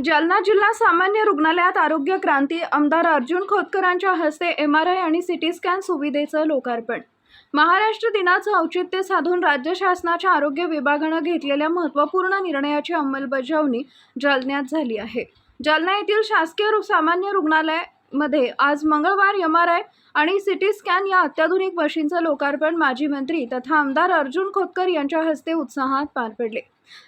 जालना जिल्हा सामान्य रुग्णालयात आरोग्य क्रांती आमदार अर्जुन खोतकरांच्या हस्ते MRI आणि CT स्कॅन सुविधेचं लोकार्पण। महाराष्ट्र दिनाचं औचित्य साधून राज्य शासनाच्या आरोग्य विभागानं घेतलेल्या महत्त्वपूर्ण निर्णयाची अंमलबजावणी जालन्यात झाली आहे। जालना येथील शासकीय सामान्य रुग्णालय मध्ये आज मंगळवार MRI आणि CT स्कॅन या अत्याधुनिक मशीनचं लोकार्पण माजी मंत्री तथा आमदार अर्जुन खोतकर यांच्या हस्ते उत्साहात पार पडले।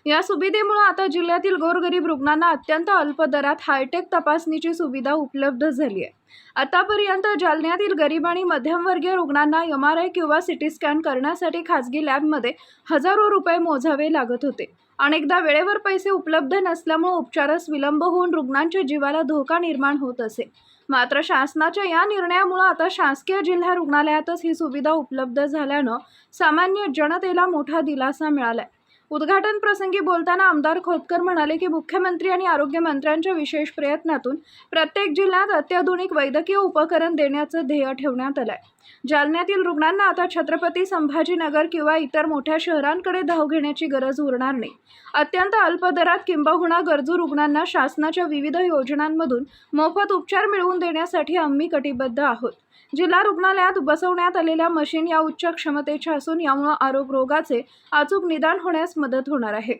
या सुविधेमुळे आता जिल्ह्यातील गोरगरीब रुग्णांना अत्यंत अल्प दरात हायटेक तपासणीची सुविधा उपलब्ध झाली आहे। आतापर्यंत जालन्यातील गरीब आणि मध्यमवर्गीय रुग्णांना MRI किंवा CT स्कॅन करण्यासाठी खासगी लॅबमध्ये हजारो रुपये मोजावे लागत होते। अनेकदा वेळेवर पैसे उपलब्ध नसल्यामुळे उपचारास विलंब होऊन रुग्णांच्या जीवाला धोका निर्माण होत असे। मात्र शासनाच्या या निर्णयामुळे आता शासकीय जिल्हा रुग्णालयातच ही सुविधा उपलब्ध झाल्यानं सामान्य जनतेला मोठा दिलासा मिळाला। उद्घाटन प्रसंगी बोलताना आमदार खोतकर म्हणाले की मुख्यमंत्री आणि आरोग्य मंत्र्यांच्या विशेष प्रयत्नातून प्रत्येक जिल्ह्यात अत्याधुनिक वैद्यकीय उपकरण देण्याचं ध्येय ठेवण्यात आलंय। जालन्यातील रुग्णांना आता छत्रपती संभाजीनगर किंवा इतर मोठ्या शहरांकडे धाव घेण्याची गरज उरणार नाही। अत्यंत अल्प दरात किंबहुना गरजू रुग्णांना शासनाच्या विविध योजनांमधून मोफत उपचार मिळवून देण्यासाठी आम्ही कटिबद्ध आहोत। जिल्हा रुग्णालयात बसवण्यात आलेल्या मशीन या उच्च क्षमतेच्या असून यामुळे रोगाचे अचूक निदान होण्यास मदत होणार आहे।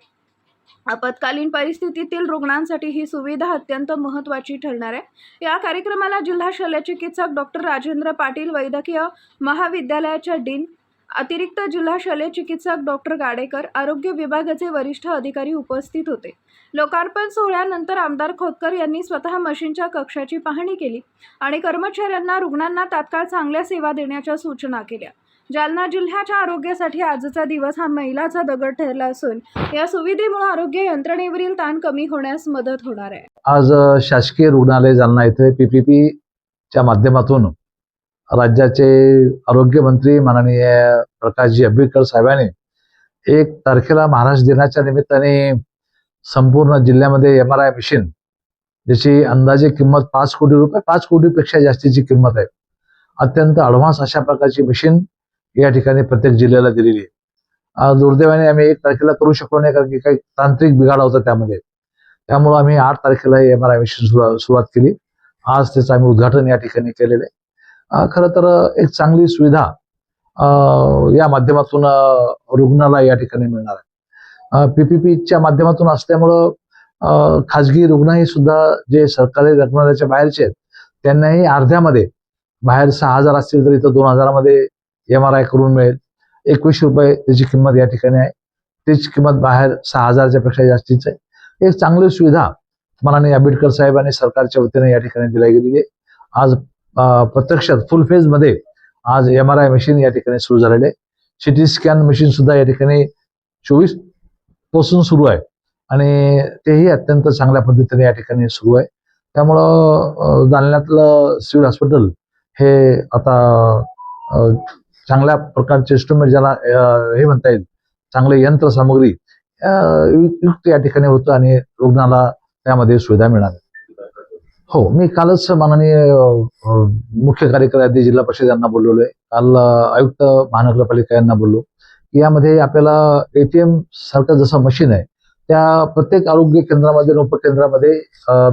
आपत्कालीन परिस्थितीतील रुग्णांसाठी ही सुविधा अत्यंत महत्त्वाची ठरणार आहे। या कार्यक्रमाला जिल्हा शल्यचिकित्सक डॉक्टर राजेंद्र पाटील, वैद्यकीय महाविद्यालयाच्या डीन, अतिरिक्त जिल्हा शल्यचिकित्सक डॉक्टर गाडेकर, आरोग्य विभागाचे वरिष्ठ अधिकारी उपस्थित होते। लोकार्पण सोहळ्यानंतर आमदार खोतकर यांनी स्वतः मशीनच्या कक्षाची पाहणी केली आणि कर्मचाऱ्यांना रुग्णांना तात्काळ चांगल्या सेवा देण्याच्या सूचना केल्या। जालना जिल्ह्याच्या आरोग्यासाठी आजचा दिवस हा मैलाचा दगड ठरला असून या सुविधेमुळे आरोग्य यंत्रणेवरील ताण कमी होण्यास मदत होणार आहे। आज शासकीय रुग्णालय जालना येथे PPP च्या माध्यमातून राज्याचे आरोग्य मंत्री माननीय प्रकाशजी आंबेडकर साहेबांनी 1 तारखेला महाराष्ट्र दिनाच्या निमित्ताने संपूर्ण जिल्ह्यामध्ये MRI मशीन, ज्याची अंदाजे किंमत 5 कोटी रुपये, 5 कोटीपेक्षा जास्तीची किंमत आहे, अत्यंत ॲडव्हान्स अशा प्रकारची मशीन या ठिकाणी प्रत्येक जिल्ह्याला दिलेली आहे। दुर्दैवाने आम्ही 1 तारखेला करू शकलो नाही, कारण की काही तांत्रिक बिघाड होता त्यामुळे आम्ही 8 तारखेला MRI मशीन सुरुवात केली। आज त्याचं आम्ही उद्घाटन या ठिकाणी केलेलं आहे। खरं तर एक चांगली सुविधा या माध्यमातून रुग्णाला या ठिकाणी मिळणार आहे। PPPच्या माध्यमातून असल्यामुळं खाजगी रुग्णही सुद्धा जे सरकारी रुग्णालयाच्या बाहेरचे आहेत त्यांनाही अर्ध्यामध्ये, बाहेर 6,000 असतील तर इथं 2,000 मध्ये MRI करून मिळेल। 21 रुपये त्याची किंमत या ठिकाणी आहे, त्याची किंमत बाहेर 6,000च्या पेक्षा जास्तीच आहे। एक चांगली सुविधा माननीय आंबेडकर साहेब आणि सरकारच्या वतीने या ठिकाणी दिली गेलेली आहे। आज प्रत्यक्षात फुल फेज मध्ये आज MRI मशीन या ठिकाणी सुरू झालेले आहे। CT स्कॅन मशीन सुद्धा या ठिकाणी 24 पासून सुरू आहे आणि तेही अत्यंत चांगल्या पद्धतीने या ठिकाणी सुरू आहे। त्यामुळं जालन्यातलं सिव्हिल हॉस्पिटल हे आता चांगल्या प्रकारचे इंस्ट्रुमेंट, ज्याला हे म्हणता येईल चांगले यंत्रसामुग्री युक्त या ठिकाणी होतं आणि रुग्णाला त्यामध्ये सुविधा मिळाली। हो, मी कालच माननीय मुख्य कार्यकारी अधिकारी जिल्हा परिषद यांना बोलवलोय, काल आयुक्त महानगरपालिका यांना बोललो की यामध्ये आपल्याला ATM सारखं जसं मशीन आहे त्या प्रत्येक आरोग्य केंद्रामध्ये, उपकेंद्रामध्ये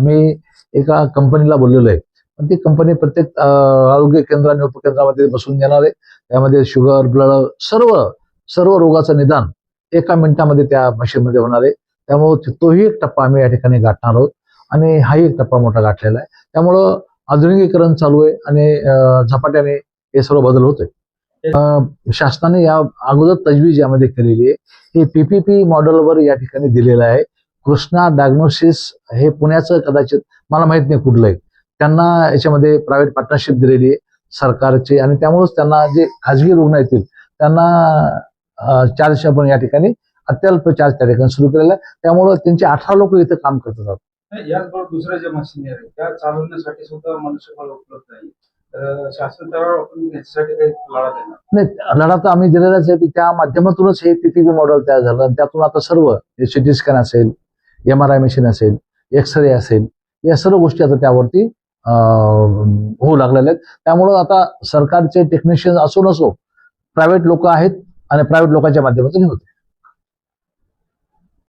मी एका कंपनीला बोललेलो आहे, पण ती कंपनी प्रत्येक आरोग्य केंद्र आणि उपकेंद्रामध्ये बसून देणार आहे। त्यामध्ये शुगर, ब्लड, सर्व रोगाचं निदान 1 मिनिटामध्ये त्या मशीनमध्ये होणार आहे। त्यामुळे तोही एक टप्पा आम्ही या ठिकाणी गाठणार आहोत आणि हाही एक टप्पा मोठा गाठलेला आहे। त्यामुळं आधुनिकीकरण चालू आहे आणि झपाट्याने हे सर्व बदल होतोय। शासनाने या अगोदर तजवीज यामध्ये केलेली आहे। हे PPP मॉडेलवर या ठिकाणी दिलेलं आहे। कृष्णा डायग्नोसिस हे पुण्याचं, कदाचित मला माहित नाही कुठलं आहे, त्यांना याच्यामध्ये प्रायव्हेट पार्टनरशिप दिलेली आहे सरकारची, आणि त्यामुळेच त्यांना जे खाजगी रुग्ण येतील त्यांना चार्ज आपण या ठिकाणी अत्यल्प चार्ज त्या ठिकाणी सुरू केलेला आहे। त्यामुळे त्यांचे 18 लोक इथं काम करतात। याचबरोबर दुसऱ्या ज्या मशिनरी आहेत त्या चालवण्यासाठी सुद्धा मनुष्यबळ उपलब्ध आहे, तर शासन आपण याच्यासाठी काही लढा देणार नाही? लढा तर आम्ही दिलेलाच आहे। त्या माध्यमातूनच हे PPP मॉडेल तयार झालं आणि त्यातून आता सर्व CT स्कॅन असेल, MRI मशीन असेल, एक्सरे असेल, या सर्व गोष्टी आता त्यावरती होऊ लागलेल्या आहेत। त्यामुळं आता सरकारचे टेक्निशियन असो नसो प्रायव्हेट लोक आहेत आणि प्रायव्हेट लोकांच्या माध्यमातून होते।